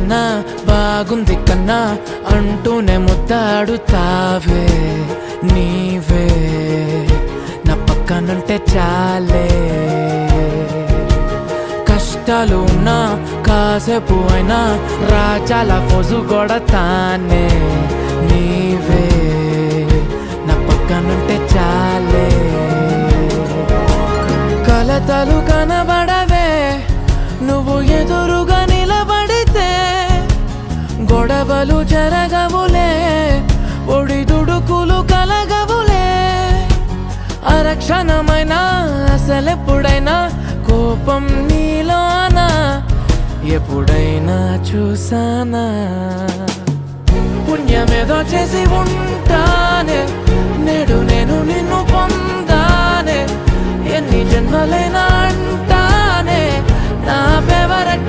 కన్నా బాగుంది కన్నా అంటూనే ముద్దాడుతావే నీవే నా పక్కనుంటే చాలే. కష్టాలు ఉన్నా కాసేపు అయినా రాజాల ఫోజు కొడతానే నీవే నా పక్కనుంటే చాలే. కలతలు కనబడవే నువ్వు ఎదురుగా నిలబడితే, గొడవలు జరగవులే ఒడిదుడుకులు కలగవులే. అరక్షణమైనా అసలెప్పుడైనా కోపం నీలోనా ఎప్పుడైనా చూసానా? పుణ్యమేదో చేసి ఉంటానే నేడు నేను నిన్ను పొందానే. ఎన్ని జన్మలైనా